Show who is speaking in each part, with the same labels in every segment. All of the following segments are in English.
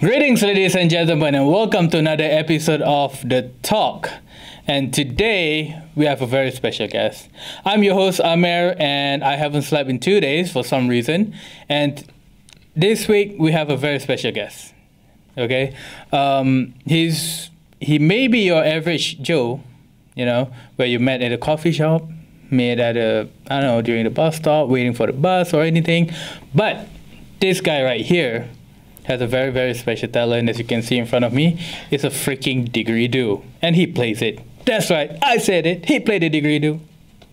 Speaker 1: Greetings, ladies and gentlemen, and welcome to another episode of The Talk. And today we have a very special guest. I'm your host, Amir, and I haven't slept in 2 days for some reason. And this week we have a very special guest. Okay, he may be your average Joe, you know, where you met at a coffee shop, met at during the bus stop, waiting for the bus or anything. But this guy right here has a very, very special talent. As you can see in front of me, it's a freaking didgeridoo, and he plays it. That's right, I said it. He played the didgeridoo.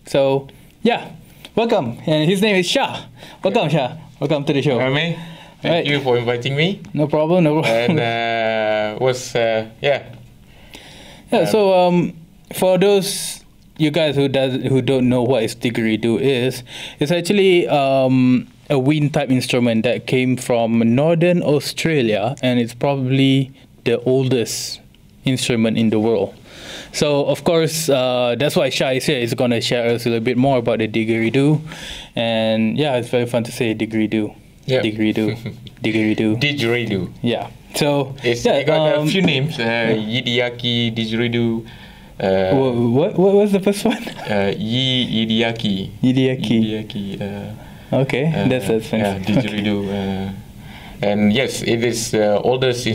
Speaker 1: So, yeah, welcome. And his name is Shah. Welcome, Shah. Welcome to the show.
Speaker 2: Amir, thank you for inviting me.
Speaker 1: No problem, no problem.
Speaker 2: And
Speaker 1: So, for those you guys who don't know what didgeridoo is, it's actually a wind type instrument that came from northern Australia, and it's probably the oldest instrument in the world. So of course that's why Shah is here. He's going to share us a little bit more about the didgeridoo, and yeah, it's very fun to say didgeridoo.
Speaker 2: Yeah.
Speaker 1: Didgeridoo. Yeah. So
Speaker 2: it got a few names: Yidiaki, Didgeridoo.
Speaker 1: What was the first one?
Speaker 2: Yidiaki.
Speaker 1: Okay, that's fancy.
Speaker 2: Yeah, didgeridoo. And yes, it is the oldest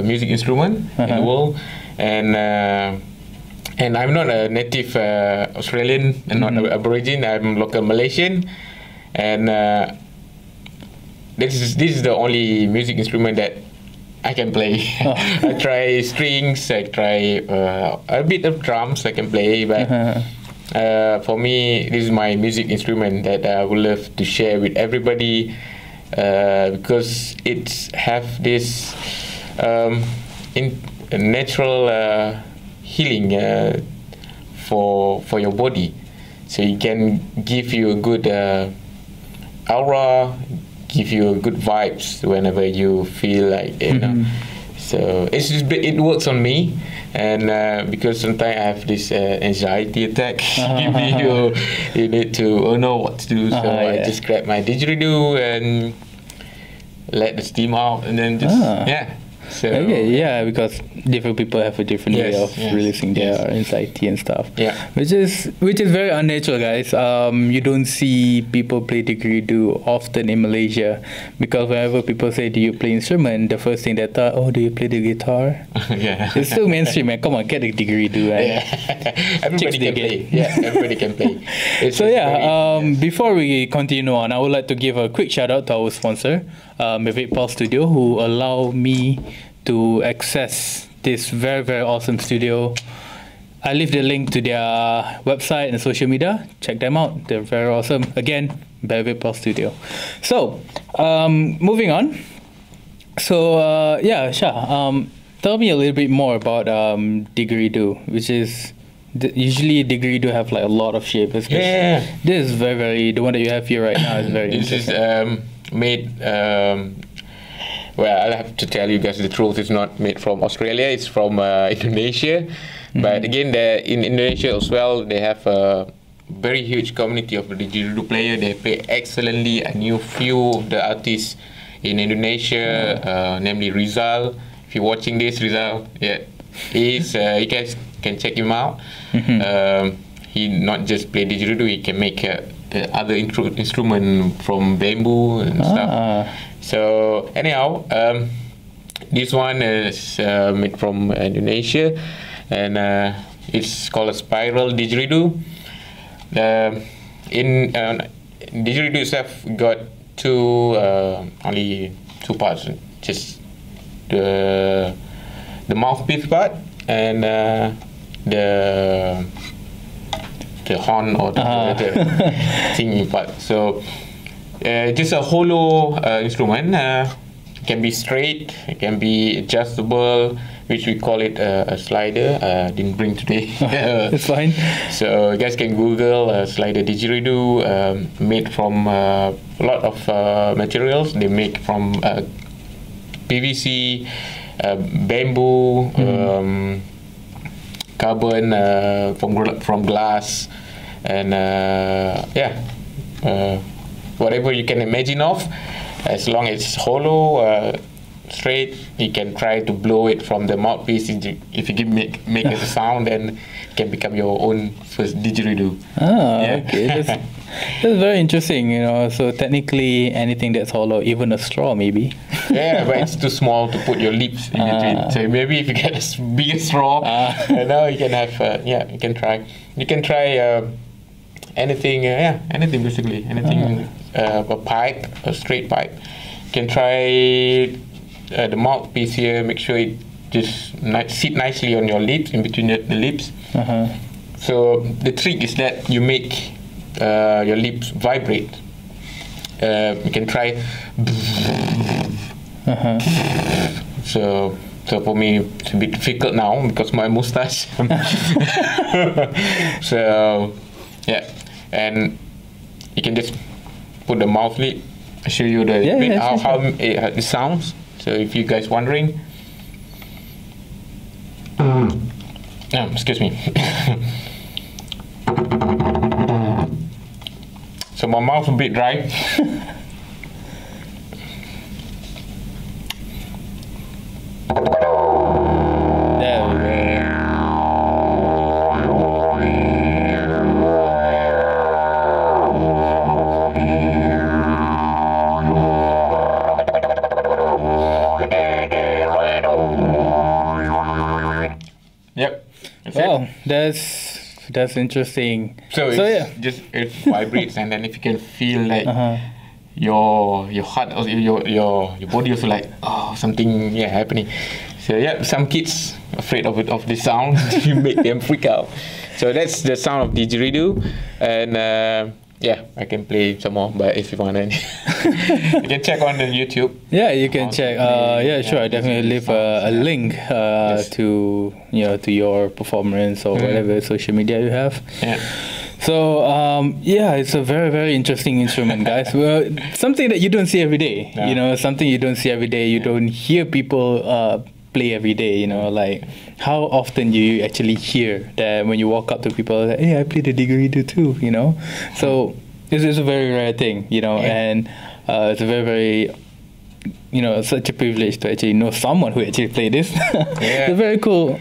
Speaker 2: music instrument in the world. And I'm not a native Australian and not an Aborigine. I'm local Malaysian, and this is the only music instrument that I can play. I try strings, I try a bit of drums I can play, but for me, this is my music instrument that I would love to share with everybody because it have this natural healing for your body. So it can give you a good aura, give you good vibes whenever you feel like you know. So it works on me, and because sometimes I have this anxiety attack, you need to know what to do. So I just grab my didgeridoo and let the steam out, and then just So
Speaker 1: because different people have a different way of releasing their anxiety and stuff.
Speaker 2: Yeah,
Speaker 1: which is very unnatural, guys. You don't see people play didgeridoo often in Malaysia, because whenever people say, "Do you play instrument?" the first thing they thought, "Oh, do you play the guitar?"
Speaker 2: Yeah,
Speaker 1: it's still mainstream, man. Come on, get a didgeridoo, right?
Speaker 2: Yeah, everybody can play. Yeah, everybody can play.
Speaker 1: Before we continue on, I would like to give a quick shout out to our sponsor, Ep.04 Studio, who allow me to access this very, very awesome studio. I leave the link to their website and social media. Check them out. They're very awesome. Again, Ep.04 Studio. So, moving on. So, Shah, tell me a little bit more about didgeridoo, which is usually didgeridoo have like a lot of shape.
Speaker 2: Yeah.
Speaker 1: This is very, very, the one that you have here right now is very
Speaker 2: interesting. This is made well, I'll have to tell you guys the truth. It's not made from Australia. It's from Indonesia. But again, in Indonesia as well, they have a very huge community of the didgeridoo player. They play excellently. I knew few of the artists in Indonesia, namely Rizal. If you're watching this, Rizal, you guys can check him out. He not just play didgeridoo. He can make other instrument from bamboo and stuff. So anyhow, this one is made from Indonesia, and it's called a spiral didgeridoo. Didgeridoo itself got only two parts, just the mouthpiece part and the horn or the thingy part. So just a hollow instrument. It can be straight, it can be adjustable, which we call it a slider. Didn't bring today.
Speaker 1: It's fine.
Speaker 2: So you guys can Google slider didgeridoo, made from a lot of materials. They make from PVC, bamboo, carbon, from glass, and whatever you can imagine of, as long as it's hollow, straight. You can try to blow it from the mouthpiece. If you can make it a sound, then it can become your own first didgeridoo.
Speaker 1: Okay. That's very interesting, you know. So technically, anything that's hollow, even a straw, maybe.
Speaker 2: Yeah, but it's too small to put your lips in between. So maybe if you get a bigger straw, now you can have. You can try. You can try anything. Anything basically. Anything. A pipe, a straight pipe. You can try the mouthpiece here. Make sure it just sit nicely on your lips, in between the lips. So the trick is that you make your lips vibrate. You can try. So for me it's a bit difficult now because my mustache. So yeah, and you can just put the mouth lid. I'll show you how it sounds. So if you guys wondering, excuse me. So my mouth a bit dry.
Speaker 1: There we go.
Speaker 2: Yep.
Speaker 1: Wow, that's interesting.
Speaker 2: So it vibrates, and then if you can feel like your heart or your body also like something happening. So some kids afraid of the sound. You make them freak out. So that's the sound of didgeridoo, and I can play some more. But if you want any, you can check on the YouTube.
Speaker 1: Yeah, you can check. Sure. I definitely leave a link to to your performance or whatever social media you have.
Speaker 2: Yeah.
Speaker 1: So it's a very, very interesting instrument, guys. Well, something that you don't see every day.
Speaker 2: Yeah.
Speaker 1: You know, something you don't see every day. You don't hear people play every day. You know, like how often do you actually hear that when you walk up to people, like, hey, I play the didgeridoo too. You know, so this is a very rare thing. You know, and it's a very, very such a privilege to actually know someone who actually played this. It's very cool.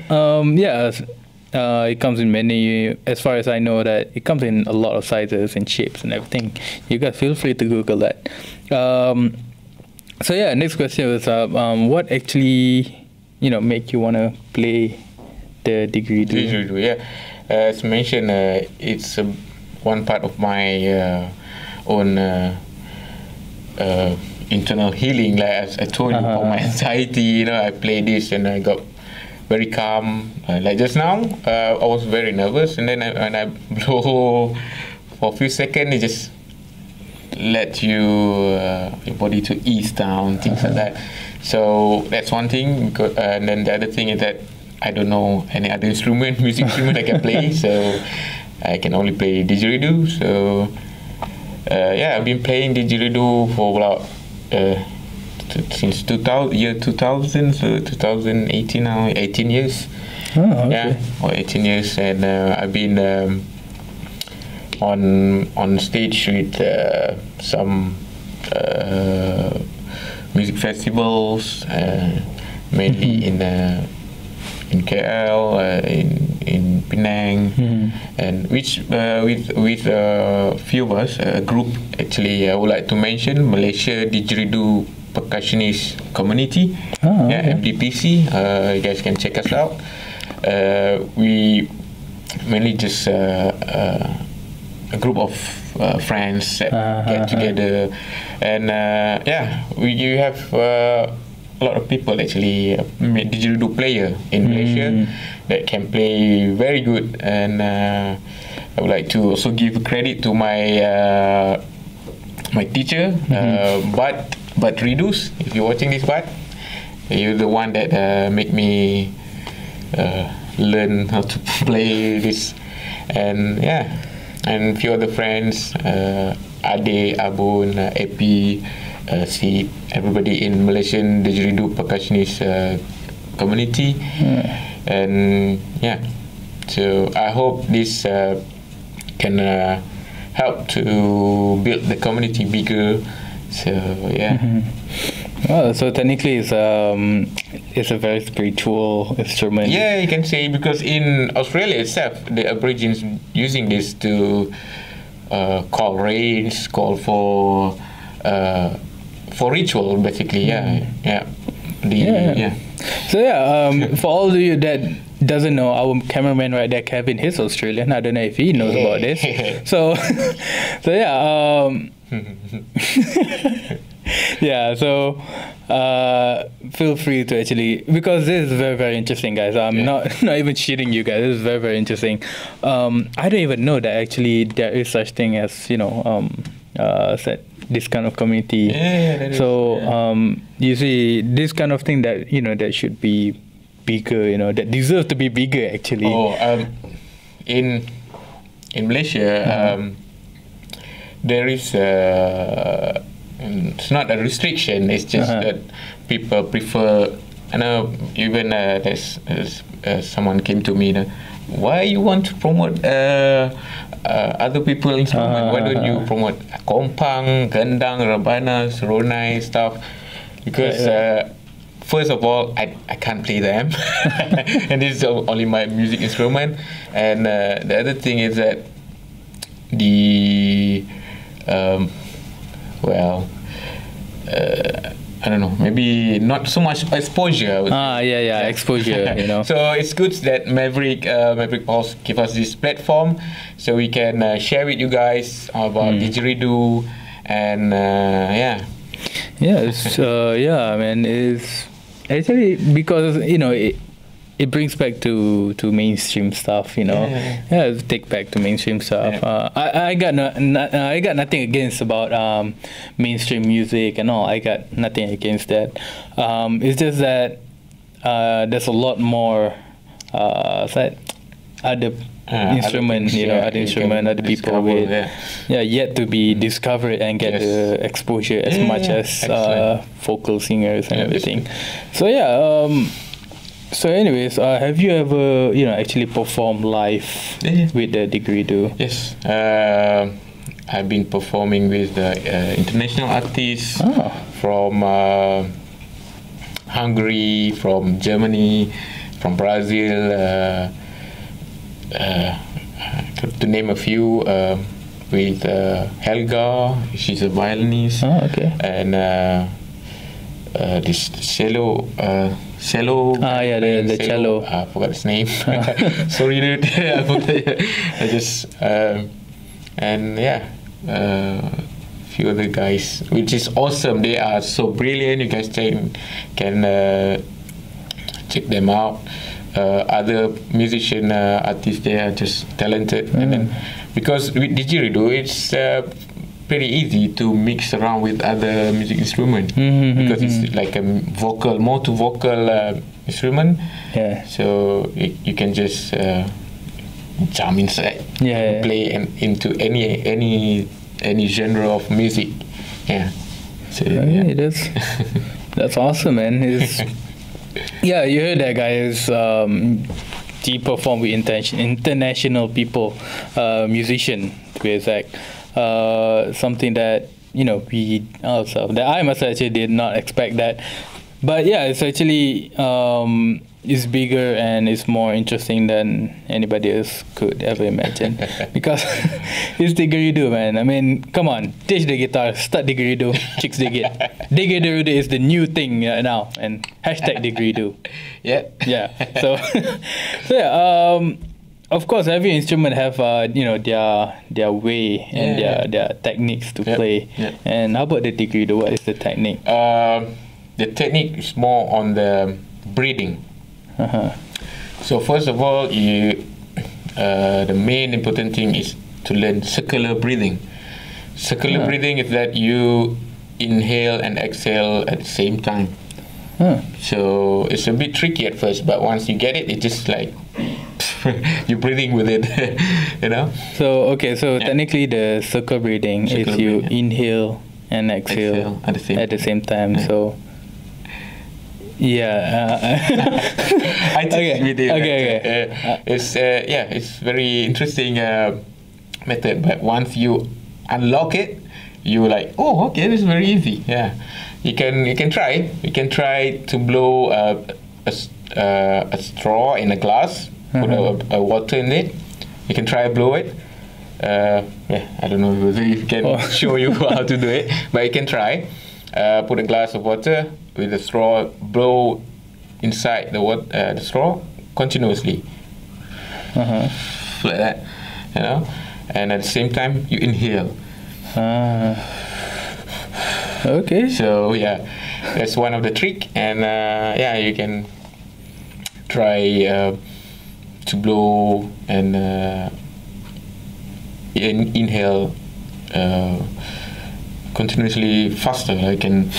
Speaker 1: It comes in many, as far as I know, that it comes in a lot of sizes and shapes and everything. You guys feel free to Google that. Next question was, what actually, make you want to play the didgeridoo?
Speaker 2: Didgeridoo, as mentioned, it's one part of my own internal healing. Like as I told you about my anxiety, I play this and I got very calm. Like just now, I was very nervous, and then when I blow for a few seconds, it just let your body to ease down, things like that. So that's one thing. And then the other thing is that I don't know any other music instrument I can play, so I can only play didgeridoo. So I've been playing didgeridoo for about since 2000, so 2018 now, 18 years.
Speaker 1: Oh, okay.
Speaker 2: 18 years, and I've been on stage with some music festivals, mainly in KL, in Penang, and which with a few of us, a group actually. I would like to mention Malaysia Didgeridoo Percussionist Community, MDPC. You guys can check us out. We mainly just a group of friends that get together, and you have a lot of people actually, didgeridoo player in Malaysia that can play very good, and I would like to also give credit to my my teacher, but Reduce. If you're watching this, you're the one that make me learn how to play this, and and a few other friends, Ade, Abun, Epi, see everybody in Malaysian Didgeridoo Percussionist community, and so I hope this can help to build the community bigger. So
Speaker 1: Oh, so technically it's a very spiritual instrument.
Speaker 2: Yeah, you can say, because in Australia itself, the Aborigines using this to call rains, call for ritual, basically. Yeah.
Speaker 1: So for all of you that doesn't know, our cameraman right there, Kevin, he's Australian. I don't know if he knows about this. So yeah, so feel free to actually, because this is very, very interesting, guys. I'm not even cheating you guys. This is very, very interesting. I don't even know that actually there is such thing as, this kind of community. You see, this kind of thing that, that should be bigger, that deserve to be bigger actually.
Speaker 2: In Malaysia, there is it's not a restriction. It's just that people prefer. I know even there's someone came to me. Why you want to promote other people's instrument? Why don't you promote kompang, gendang, rabana, seronai stuff? Because first of all, I can't play them, and this is only my music instrument. And the other thing is that I don't know, maybe not so much exposure.
Speaker 1: Exposure,
Speaker 2: So it's good that Maverick Pulse give us this platform so we can share with you guys about Didgeridoo and
Speaker 1: it's actually because it brings back to mainstream stuff, take back to mainstream stuff. I got nothing against about mainstream music and all. I got nothing against that. It's just that there's a lot more other instrument, other people with yet to be discovered and get the exposure as much as vocal singers and everything. So anyways, have you ever, actually performed live with the Didgeridoo?
Speaker 2: Yes. I've been performing with the international artists from Hungary, from Germany, from Brazil, to name a few, with Helga, she's a violinist. And this cello.
Speaker 1: The cello.
Speaker 2: I forgot his name. Sorry, dude. I forgot. I just few other guys, which is awesome. They are so brilliant. You guys can check them out. Other musician artists, they are just talented. And then, because with Didgeridoo, it's pretty easy to mix around with other music instruments because it's like a more to vocal instrument. So you can just jump inside, play into any genre of music. So
Speaker 1: that's awesome, man. You heard that, guys. He performed with international people, musician, to be exact. Something that we ourselves, that I myself actually did not expect that, but it's actually it's bigger and it's more interesting than anybody else could ever imagine because it's Didgeridoo, man. I mean, come on, teach the guitar, start Didgeridoo, chicks dig it. Didgeridoo is the new thing now, and #Didgeridoo. Of course, every instrument have their way and their techniques to play. And how about the Didgeridoo? What is the technique?
Speaker 2: The technique is more on the breathing. So first of all, the main important thing is to learn circular breathing. Circular breathing is that you inhale and exhale at the same time. So it's a bit tricky at first, but once you get it, it's just like you're breathing with it,
Speaker 1: So technically the circle breathing is you inhale and exhale at the same time. So
Speaker 2: I teach with it. It's very interesting method. But once you unlock it, you're like, oh, okay, this is very easy. you can try to blow a straw in a glass, put a water in it. You can try blow it. I don't know whether you can show you how to do it, but you can try. Put a glass of water with a straw, blow inside the straw continuously, like that, you know. And at the same time, you inhale.
Speaker 1: Okay.
Speaker 2: So yeah, that's one of the trick, and you can try to blow and inhale continuously faster. I can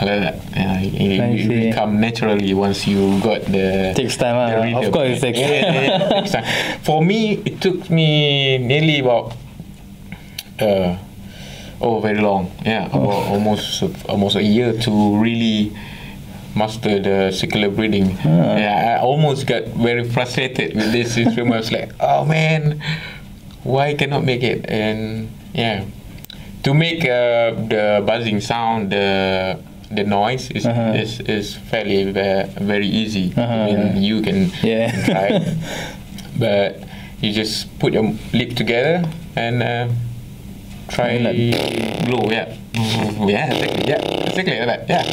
Speaker 2: like that. It will come naturally once you got the.
Speaker 1: Takes time. Of course, it takes time.
Speaker 2: Takes time. For me, it took me nearly about very long. Yeah, about almost a year to really master the circular breathing. Yeah, I almost got very frustrated with this instrument. I was like, oh man, why I cannot make it? And yeah, to make the buzzing sound, the noise is fairly very easy. I mean, you can try, but you just put your lip together and try blow. Exactly like that.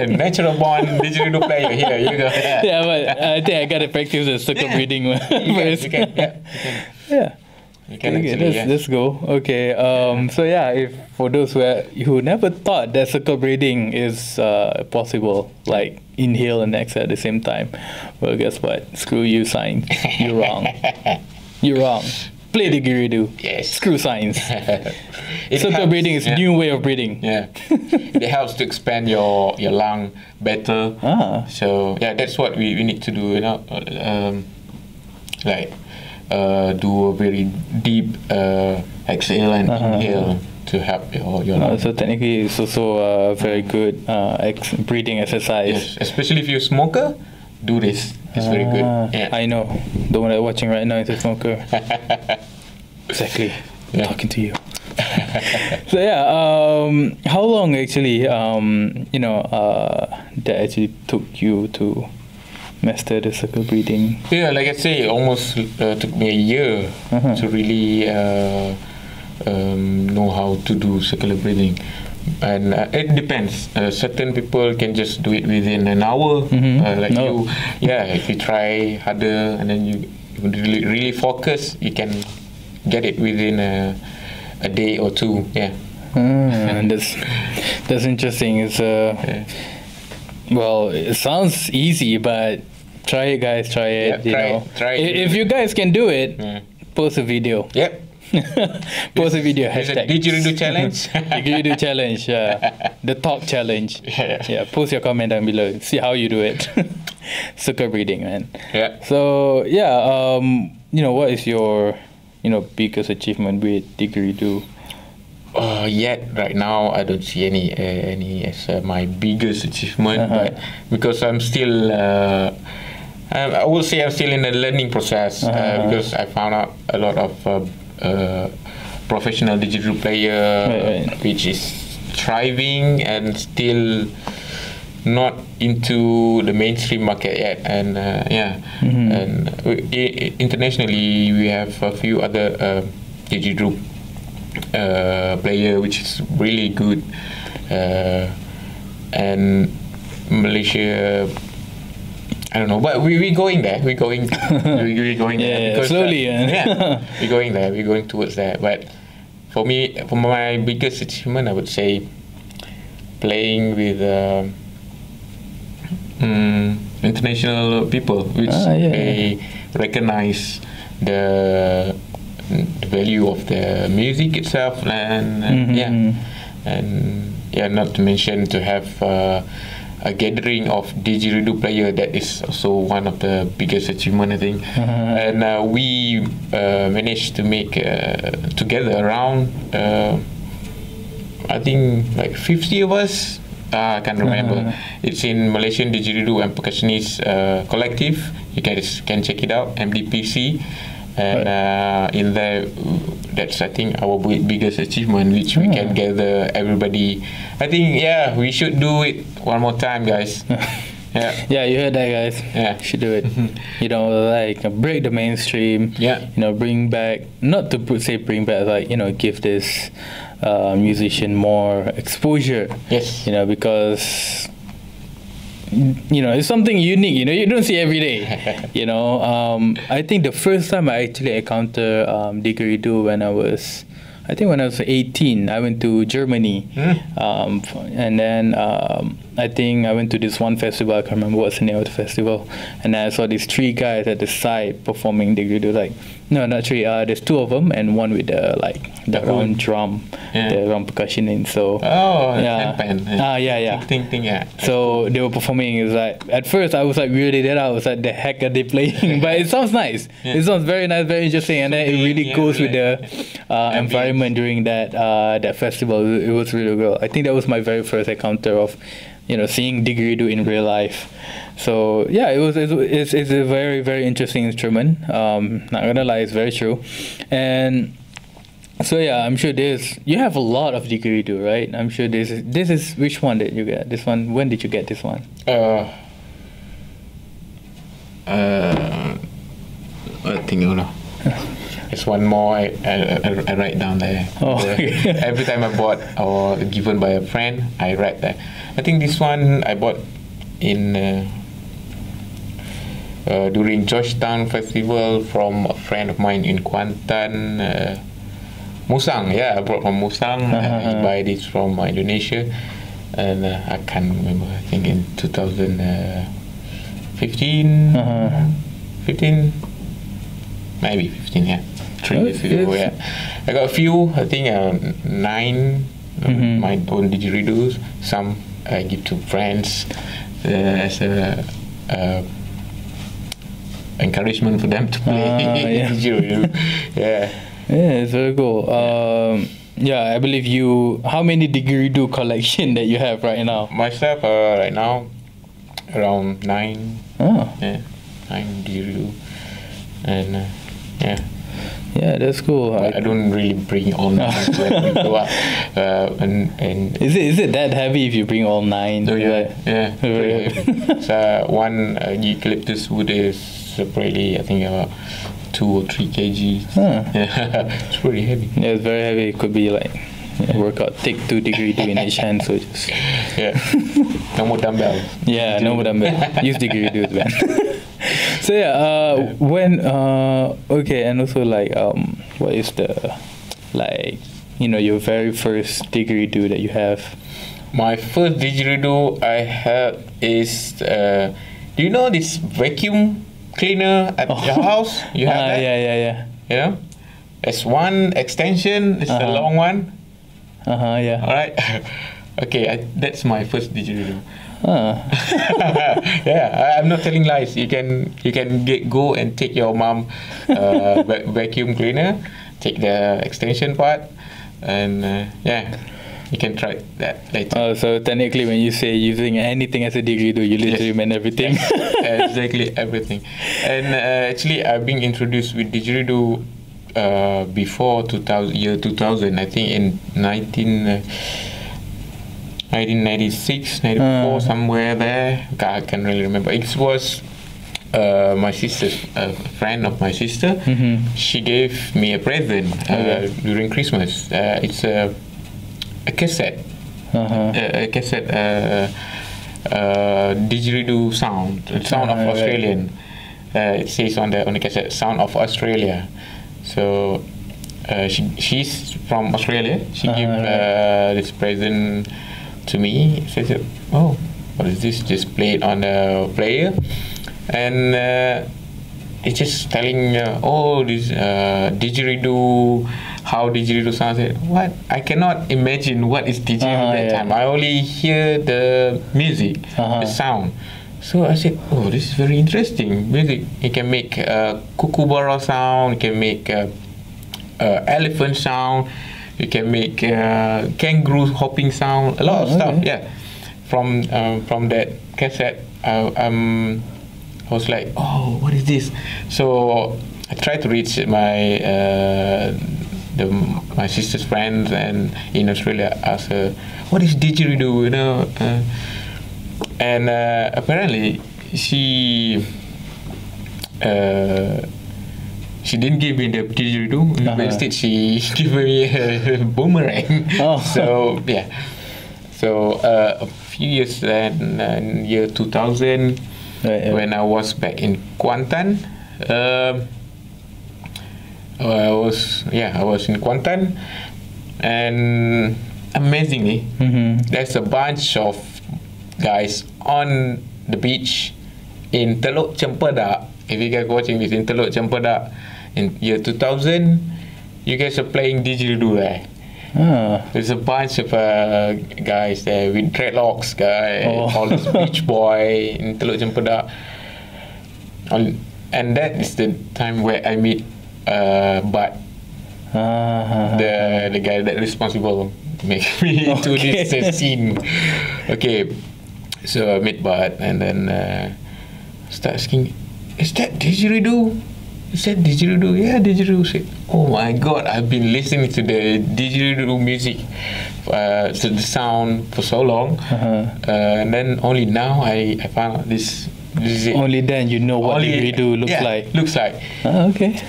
Speaker 2: Natural born didgeridoo player. Here you go.
Speaker 1: Yeah, but I think I gotta practice the circle breathing one first.
Speaker 2: You can.
Speaker 1: Yeah.
Speaker 2: You can
Speaker 1: Okay,
Speaker 2: actually,
Speaker 1: let's go. Okay. So yeah, if for those who never thought that circle breathing is possible, like inhale and exhale at the same time, well, guess what? Screw you, science. You're wrong. You're wrong. Play the didgeridoo.
Speaker 2: Yes.
Speaker 1: Screw science. Circle breathing is new way of breathing.
Speaker 2: Yeah. It helps to expand your lung better. So yeah, that's what we need to do. You know, do a very deep exhale and inhale to help your lung.
Speaker 1: So technically, it's also a very good breathing exercise.
Speaker 2: Yes, especially if you're a smoker. Do this. It's very good. Yeah.
Speaker 1: I know. The one that's watching right now is a smoker. Exactly. I'm talking to you. So yeah, how long actually, that actually took you to master the circle breathing?
Speaker 2: Yeah, like I say, almost took me a year to really know how to do circular breathing. And it depends. Certain people can just do it within an hour. You. Yeah, if you try harder and then you really focus, you can get it within a day or two. Yeah.
Speaker 1: That's interesting. It's well, it sounds easy, but try it, guys. Try it.
Speaker 2: Try it.
Speaker 1: If you guys can do it, post a video.
Speaker 2: Yep.
Speaker 1: Post a video.
Speaker 2: There's
Speaker 1: hashtag
Speaker 2: a didgeridoo challenge.
Speaker 1: Didgeridoo challenge. The talk challenge. Yeah. Post your comment down below. See how you do it. Circle breathing, man.
Speaker 2: Yeah.
Speaker 1: So yeah, what is your biggest achievement with didgeridoo?
Speaker 2: Yet right now I don't see any as my biggest achievement, but because I'm still I will say I'm still in the learning process because I found out a lot of professional didgeridoo player which is thriving and still not into the mainstream market yet, and and internationally we have a few other didgeridoo player which is really good, and Malaysia, I don't know, but we're going there. We're going there. Because,
Speaker 1: slowly.
Speaker 2: We're going there. We're going towards that. But for me, for my biggest achievement, I would say playing with international people, which they recognize the value of the music itself, and not to mention to have a gathering of didgeridoo player. That is also one of the biggest achievement, I think. And we managed to make together around I think like 50 of us. I can't remember. It's in Malaysian Didgeridoo and Percussionist Collective. You guys can check it out, MDPC. And in there, that's I think our biggest achievement, which we can gather everybody. I think we should do it one more time, guys.
Speaker 1: Yeah, you heard that, guys.
Speaker 2: Yeah,
Speaker 1: should do it. You know, like break the mainstream.
Speaker 2: Yeah,
Speaker 1: you know, bring back, not to say bring back, like, you know, give this musician more exposure.
Speaker 2: Yes.
Speaker 1: You know, because, you know, it's something unique. You know, you don't see every day. You know, I think the first time I actually encountered Didgeridoo when I was 18, I went to Germany, and then I think I went to this one festival. I can't remember what's the name of the festival, and I saw these 3 guys at the side performing Didgeridoo. Like, no, not 3. There's 2 of them, and one with the round drum, the round percussion in. So
Speaker 2: yeah.
Speaker 1: So they were performing. It was like, at first I was like weirded out. I was like, the heck are they playing? But it sounds nice. It sounds very nice, very interesting, and then it really goes with the environment during that festival. It was really good. I think that was my very first encounter of, you know, seeing Didgeridoo in real life. So yeah, it's a very, very interesting instrument. Not gonna lie, it's very true. And so yeah, I'm sure you have a lot of Didgeridoo, right? I'm sure this is which one did you get? This one, when did you get this one?
Speaker 2: I think there's one more I write down there. Every time I bought or given by a friend, I write that. I think this one I bought in during Georgetown Festival from a friend of mine in Kuantan, Musang. Yeah, I brought from Musang. He buy this from Indonesia, and I can't remember. I think in 2015, 15, maybe 15. Yeah. 3 years ago, I got a few. I think 9 my own Didgeridoos. Some I give to friends as a encouragement for them to play Didgeridoo. Yeah,
Speaker 1: it's very cool. I believe you. How many Didgeridoo collection that you have right now?
Speaker 2: Myself, right now, around 9. Yeah, 9 Didgeridoo, and
Speaker 1: Yeah, that's cool.
Speaker 2: I don't really bring all 9 when we go out. And
Speaker 1: is it that heavy if you bring all 9?
Speaker 2: Oh yeah, very heavy. So one eucalyptus wood is probably, I think, 2 or 3 kg. Yeah, it's pretty heavy.
Speaker 1: Yeah, it's very heavy. It could be like workout. Take 2 Didgeridoo in each hand. So just
Speaker 2: no more dumbbell.
Speaker 1: Yeah, no more dumbbell. Use Didgeridoos, man. So when okay, and also like what is the, like, you know, your very first Didgeridoo that you have?
Speaker 2: My first Didgeridoo I had is do you know this vacuum cleaner at your house? You have that?
Speaker 1: Yeah.
Speaker 2: You know, there's one extension. It's the long one.
Speaker 1: Yeah.
Speaker 2: All right. Okay, that's my first Didgeridoo. I'm not telling lies. You can go and take your mom vacuum cleaner, take the extension part, and you can try that later.
Speaker 1: So technically, when you say using anything as a Didgeridoo, you literally meant everything.
Speaker 2: Exactly everything. And actually, I've been introduced with Didgeridoo before 2000. I think in 1996, 94, somewhere there. I can't really remember. It was my sister's a friend of my sister. She gave me a present during Christmas. It's a cassette. A cassette Didgeridoo sound of Australian. It says on the cassette, sound of Australia. So she's from Australia. She gave this present to me. She said, "Oh, what is this?" Just play it on the player, and it's just telling, this Didgeridoo, how Didgeridoo sounds. I said, what? I cannot imagine what is Didgeridoo that time. I only hear the music, the sound. So I said, oh, this is very interesting music. You can make kookaburra sound. You can make elephant sound. You can make kangaroo hopping sound. A lot of stuff. Yeah, from that cassette, I was like, oh, what is this? So I tried to reach my sister's friends and in Australia, ask her what is didgeridoo, you know, and apparently she didn't give me the didgeridoo. Instead, she gave me a boomerang.
Speaker 1: Oh.
Speaker 2: So yeah, so a few years then, in year 2000, when I was back in Kuantan. I was in Kuantan, and amazingly, there's a bunch of guys on the beach in Teluk Cempedak. If you guys watching this in Teluk Cempedak in year 2000, you guys are playing didgeridoo there. There's a bunch of guys there with dreadlocks, all this beach boy in Teluk Cempedak, and that is the time where I meet Bud, the guy that responsible make me to this scene. Okay, so I met Bud and then start asking, is that didgeridoo? Is that didgeridoo? Yeah, didgeridoo. Said, oh my God, I've been listening to the didgeridoo music, to the sound for so long, and then only now I found out this.
Speaker 1: Only then you know what didgeridoo looks like.
Speaker 2: Looks like.
Speaker 1: Okay.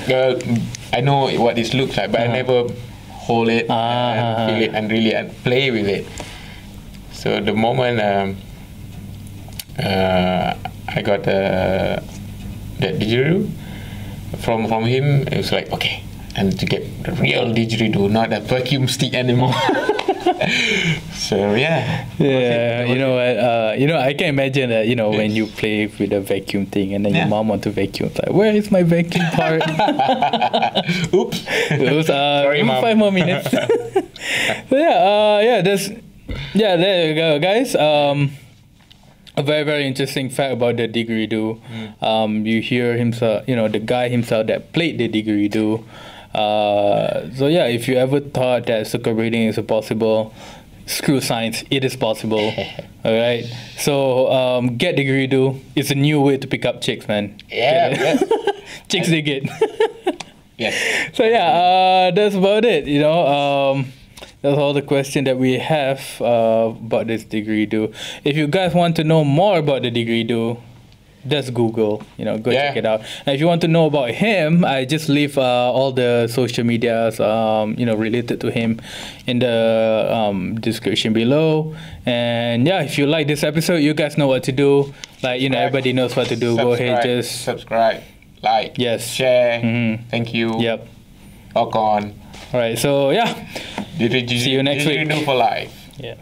Speaker 2: I know what it looks like, but I never hold it and feel it and really play with it. So the moment I got that didgeridoo from him, it was like, okay, I need to get the real didgeridoo, not a vacuum stick anymore. So yeah,
Speaker 1: you know what? I can imagine that when you play with a vacuum thing and then your mom want to vacuum, it's like, where is my vacuum part?
Speaker 2: Oops.
Speaker 1: Sorry, Mom. 5 more minutes. So there you go, guys. A very, very interesting fact about the didgeridoo. You hear himself, the guy himself that played the didgeridoo. So yeah, if you ever thought that circle breeding is impossible, screw science, it is possible. Alright, so get didgeridoo. It's a new way to pick up chicks, man.
Speaker 2: Yeah.
Speaker 1: Chicks dig it.
Speaker 2: Yes.
Speaker 1: So yeah, that's about it. That's all the question that we have about this didgeridoo. If you guys want to know more about the didgeridoo, just Google, go check it out. And if you want to know about him, I just leave all the social medias, related to him in the description below. And yeah, if you like this episode, you guys know what to do. Like, everybody knows what to do. Go ahead, just
Speaker 2: subscribe, like, share. Thank you.
Speaker 1: Yep.
Speaker 2: Rock on.
Speaker 1: All right, so yeah.
Speaker 2: See
Speaker 1: you next week.
Speaker 2: Didgeridoo for life.
Speaker 1: Yeah.